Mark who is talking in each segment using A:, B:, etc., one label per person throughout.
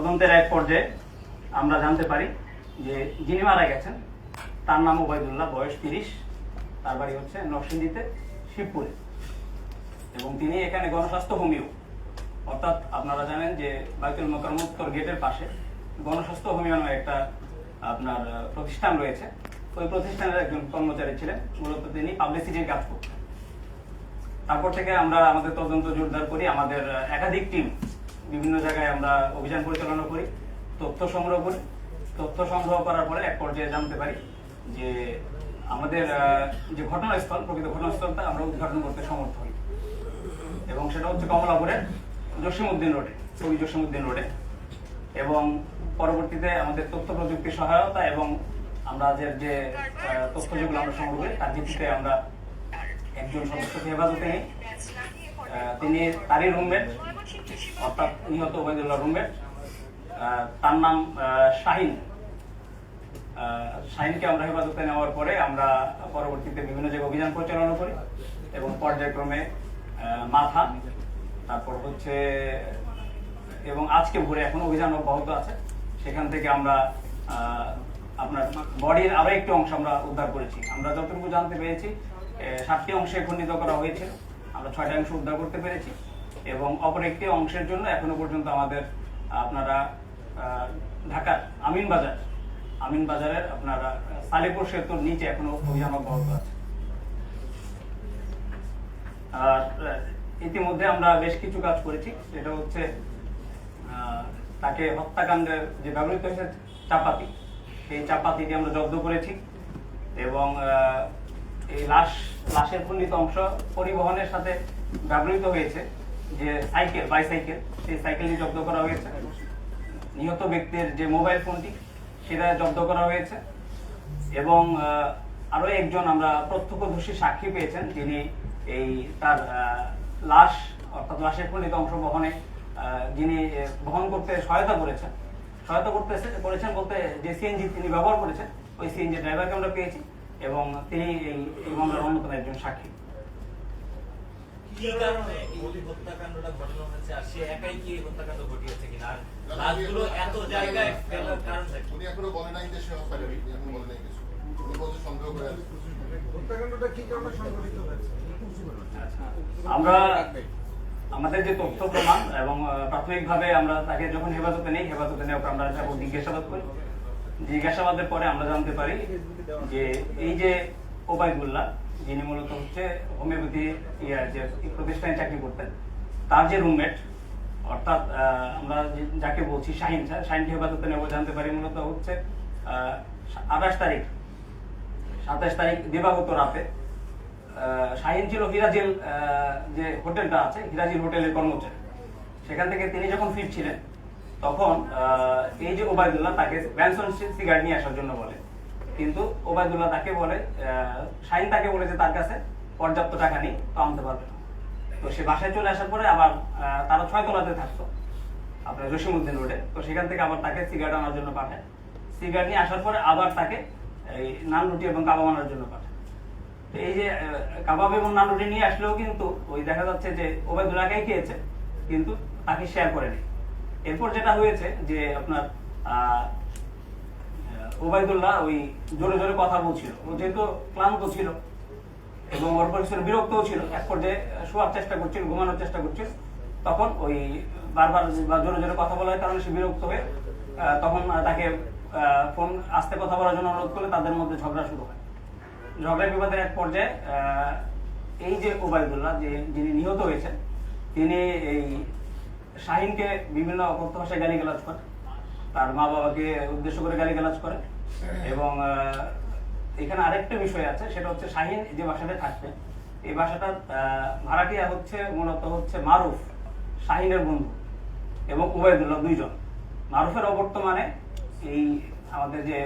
A: তদন্তের এক পর্যায়ে আমরা জানতে পারি যে যিনি মারা গেছেন তার নাম ওবায়দুল্লাহ, বয়স 30, তার বাড়ি হচ্ছে নরসিংদীতে শিবপুরে, এবং তিনি এখানে গণস্বাস্থ্য হোমিও, অর্থাৎ আপনারা জানেন যে বাইতুল মোকাররম উত্তর গেটের পাশে গণস্বাস্থ্য হোমিও নামে একটা আপনার প্রতিষ্ঠান রয়েছে। ওই প্রতিষ্ঠানের একজন কর্মচারী ছিলেন, মূলত তিনি পাবলিসিটির কাজ করতেন। তারপর থেকে আমরা আমাদের তদন্ত জোরদার করি, আমাদের একাধিক টিম বিভিন্ন জায়গায় আমরা অভিযান পরিচালনা করি, তথ্য সংগ্রহ করি। তথ্য সংগ্রহ করার পরে এক পর্যায়ে জানতে পারি যে আমাদের যে ঘটনাস্থল, প্রকৃত ঘটনাস্থলটা আমরা উদ্ঘাটন করতে সমর্থ হই, এবং সেটা হচ্ছে কমলাপুরের জসিমউদ্দিন রোডে, ছবি জসিমউদ্দিন রোডে। এবং পরবর্তীতে আমাদের তথ্য প্রযুক্তি সহায়তা এবং আমরা যে তথ্য যেগুলো আমরা সংগ্রহ করি তার ভিত্তিতে আমরা একজন সদস্যকে হেফাজতে নিই। তিনি তারই রুমমেট, অর্থাৎ নিহত ওবায়দুল্লাহ রুমমেট, তার নাম শাহিন। শাহিনকে আমরা হেফাজতে নেওয়ার পরে আমরা পরবর্তীতে বিভিন্ন জায়গায় অভিযান পরিচালনা করি, এবং পর্যায়ক্রমে মাথা, তারপর হচ্ছে, এবং আজকে ভোরে এখন অভিযান অব্যাহত আছে। সেখান থেকে আমরা আপনার বডির আরো একটি অংশ আমরা উদ্ধার করেছি। আমরা যতটুকু জানতে পেরেছি 7টি অংশে খণ্ডিত করা হয়েছিল, আমরা 6টি অংশ উদ্ধার করতে পেরেছি, এবং অপর একটি অংশের জন্য এখনো পর্যন্ত আমাদের আপনারা ঢাকার আমিন বাজারের আপনারা সালেপুর সেতুর নিচে এখনো অভিযান অব্যাহত আছে। আর ইতিমধ্যে আমরা বেশ কিছু কাজ করেছি, সেটা হচ্ছে তাকে হত্যাকাণ্ডে যে ব্যবহৃত হয়েছে চাপাতি, সেই চাপাতিটি আমরা জব্দ করেছি, এবং এই লাশের খণ্ডিত অংশ পরিবহনের সাথে ব্যবহৃত হয়েছে যে বাইসাইকেল, সেই সাইকেলটি জব্দ করা হয়েছে। নিহত ব্যক্তির যে মোবাইল ফোনটি সেটা জব্দ করা হয়েছে, এবং আরো একজন আমরা প্রত্যক্ষদর্শী সাক্ষী পেয়েছেন, যিনি এই তার লাশ, অর্থাৎ লাশের খণ্ডিত অংশ বহনে যিনি বহন করতে সহায়তা করেছেন বলতে যে সিএনজি তিনি ব্যবহার করেছেন, ওই সিএনজি ড্রাইভারকে আমরা পেয়েছি, এবং তিনি এই মামলার অন্যতম একজন সাক্ষী। আমরা আমাদের যে তথ্য প্রমাণ এবং প্রাথমিকভাবে আমরা তাকে যখন হেফাজতে নেওয়ার পর আমরা জিজ্ঞাসাবাদ করি। জিজ্ঞাসাবাদের পরে আমরা জানতে পারি যে এই যে ওবায়দুল্লাহ, যিনি মূলত হচ্ছে হোমিওপ্যাথি যে প্রতিষ্ঠানে চাকরি করতেন, তার যে রুমমেট, অর্থাৎ আমরা যাকে বলছি শাহিনকে হেফাজতে নেব, জানতে পারি মূলত হচ্ছে 27 তারিখ দিবাগত রাতে শাহিন ছিল হিরাজিল যে হোটেলটা আছে, হিরাজিল হোটেলের কর্মচারী। সেখান থেকে তিনি যখন ফিরছিলেন তখন এই যে ওবায়দুল্লাহ তাকে ব্যানসন সিগারেট নিয়ে আসার জন্য বলে, কিন্তু ওবায়দুল্লাহ তাকে বলে, শাহিন তাকে বলে যে তার কাছে পর্যাপ্ত টাকা নেই, তো আনতে পারবে না। তো সে বাসায় চলে আসার পরে আবার তারা 6 তলাতে থাকতো আপনার জসিমউদ্দিন রোডে, তো সেখান থেকে আবার তাকে সিগারেট আনার জন্য পাঠায়। সিগারেট নিয়ে আসার পরে আবার তাকে এই নান রুটি এবং কাবাব আনার জন্য পাঠায়। এই যে কাবাব এবং নান রুটি নিয়ে আসলেও কিন্তু ওই দেখা যাচ্ছে যে ওবায়দুল্লাহ একাই খেয়েছে, কিন্তু তাকে শেয়ার করেনি। এরপর যেটা হয়েছে যে আপনার ওবায়দুল্লাহ ওই জোরে জোরে কথা বলছিল, ও যেহেতু ক্লান্ত ছিল এবং ওর পরিস্থিতি বিরক্তও ছিল, এক পর্যায়ে শোয়ার চেষ্টা করছিল, ঘুমানোর চেষ্টা করছিল, তখন ওই বারবার জোরে জোরে কথা বলার কারণে সে বিরক্ত হয়ে তখন তাকে ফোন আস্তে কথা বলার জন্য অনুরোধ করলে তাদের মধ্যে ঝগড়া শুরু হয়। ঝগড়া বিবাদের এক পর্যায়ে এই যে ওবায়দুল্লাহ যিনি নিহত হয়েছেন, তিনি এই শাহিনকে বিভিন্ন অকথ্য ভাষায় গালিগালাজ করে, তার মা বাবাকে উদ্দেশ্য করে গালিগালাজ করে। এবং এখানে আরেকটা বিষয় আছে, সেটা হচ্ছে শাহিন যে বাসাটা থাকবে, এই বাসাটার ভাড়াটিয়া হচ্ছে মূলত হচ্ছে মারুফ, শাহিনের বন্ধু, এবং ওবায়দুল্লাহ, দুইজন। মারুফের অবর্তমানে এই আমাদের যে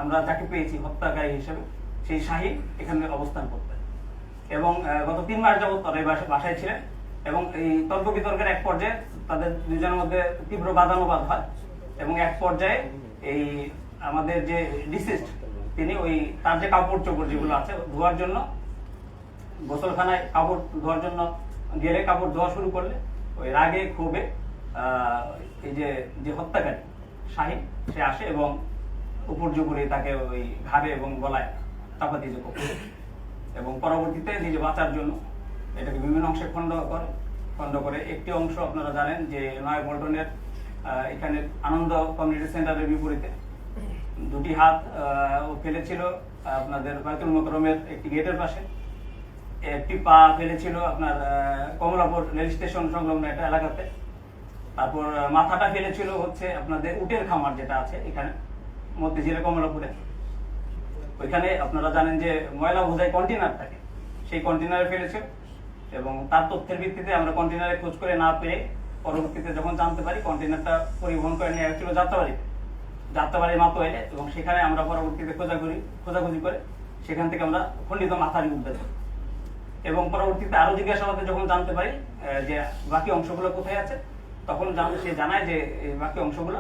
A: আমরা যাকে পেয়েছি হত্যাকারী হিসেবে, সেই শাহিন এখানে অবস্থান করতেন, এবং গত 3 মাস যাবত তারা এই বাসায় ছিলেন। এবং এই তর্ক বিতর্কের এক পর্যায়ে তাদের দুজনের মধ্যে তীব্র বাদানুবাদ হয়, এবং এক পর্যায়ে এই আমাদের যে ডিসিস্ট, তিনি ওই তার যে কাপড় চোপড় যেগুলো আছে ধোয়ার জন্য, গোসলখানায় কাপড় ধোয়ার জন্য গেলে কাপড় ধোয়া শুরু করলে ওই রাগে ক্ষোভে এই যে যে হত্যাকারী শাহিন সে আসে এবং উপর্যুপরি তাকে ওই ঘাড়ে এবং গলায় চাপা দিয়ে এবং পরবর্তীতে নিজে বাঁচার জন্য এটাকে বিভিন্ন অংশে খণ্ড করে একটি অংশ আপনারা জানেন যে নয়াপল্টনের এখানে আনন্দ কমিউনিটি সেন্টারের বিপরীতে দুটি হাত ও ফেলেছিল আপনাদের বাইতুল মোকরমের একটি গেটের পাশে, একটি পা ফেলেছিল আপনার কমলাপুর রেল স্টেশন সংলগ্ন একটা এলাকাতে, তারপর মাথাটা ফেলেছিল হচ্ছে আপনাদের উটের খামার যেটা আছে এখানে মধ্যে কমলাপুরে, ওইখানে আপনারা জানেন যে ময়লা বোঝাই কন্টেনার থাকে, সেই কন্টেনারে ফেলেছে এবং তার তথ্যের ভিত্তিতে আমরা কন্টেনারে খোঁজ করে না পেয়ে পরবর্তীতে যখন জানতে পারি কন্টেনারটা পরিবহন করে নিয়ে গেছিল যাত্রাবাড়ির মাতোয়াইলে এবং সেখানে আমরা পরবর্তীতে খোঁজাখুঁজি করে সেখান থেকে আমরা খণ্ডিত মাথারি উদ্ধার করি এবং পরবর্তীতে আরো জিজ্ঞাসাবাদে যখন জানতে পারি যে বাকি অংশগুলো কোথায় আছে তখন সে জানায় যে এই বাকি অংশগুলো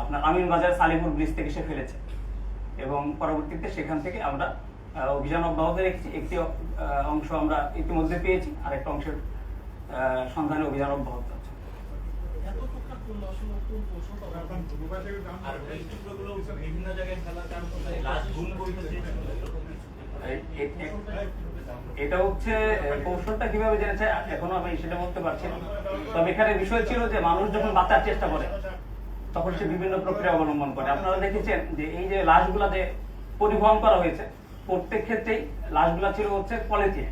A: আপনার আমিনবাজার সালিপুর ব্রিজ থেকে সে ফেলেছে এবং পরবর্তীতে সেখান থেকে আমরা অভিযান অব্যাহত রেখেছি। একটি অংশ আমরা ইতিমধ্যে পেয়েছি, আরেকটা অংশের সন্ধানে অভিযান অব্যাহত আছে। এটা হচ্ছে কৌশলটা কিভাবে জেনেছে এখনো আমি সেটা বলতে পারছি না, তবে এখানে বিষয় ছিল যে মানুষ যখন বাঁচার চেষ্টা করে তখন সে বিভিন্ন প্রক্রিয়া অবলম্বন করে। আপনারা দেখেছেন যে এই যে লাশগুলা যে পরিবহন করা হয়েছে প্রত্যেক ক্ষেত্রেই লাশগুলা ছিল হচ্ছে পলিথিন,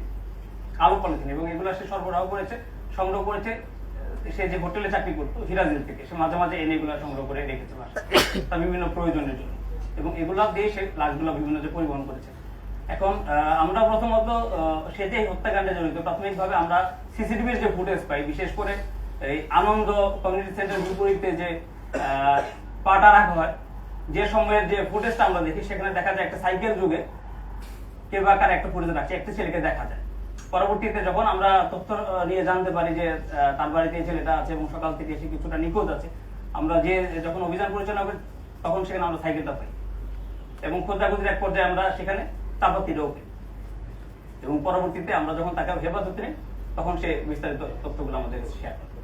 A: কালো পলিথিন, এবং এগুলা সে সংগ্রহ করেছে সে যে হোটেলে চাকরি করতো হিরাজিল থেকে, সে মাঝে মাঝে এনে এগুলা সংগ্রহ করে রেখেছে তার বিভিন্ন প্রয়োজনের জন্য এবং এগুলা দিয়ে সে লাশগুলা বিভিন্ন যে পরিবহন করেছে। এখন আমরা প্রথমত সে যে হত্যাকাণ্ডে জড়িত প্রাথমিকভাবে আমরা সিসিটিভির যে ফুটেজ পাই, বিশেষ করে এই আনন্দ কমিউনিটি সেন্টার বিপরীতে যে পাটা রাখা হয় যে সময়ের যে ফুটেজটা আমরা দেখি সেখানে দেখা যায় একটা সাইকেল যুগে কেউ আকার একটা ফুটেজ রাখছে, একটা ছেলেকে দেখা যায়। পরবর্তীতে যখন আমরা তথ্য নিয়ে জানতে পারি যে তার বাড়িতে এই ছেলেটা আছে এবং সকাল থেকে এসে কিছুটা নিখোঁজ আছে, আমরা যখন অভিযান পরিচালনা করি তখন সেখানে আমরা সাইকেলটা পাই এবং খোঁজাখুঁজির এক পর্যায়ে আমরা সেখানে চাপাতিটাও পাই এবং পরবর্তীতে আমরা যখন তাকে হেফাজতে নিই তখন সে বিস্তারিত তথ্যগুলো আমাদের শেয়ার করে।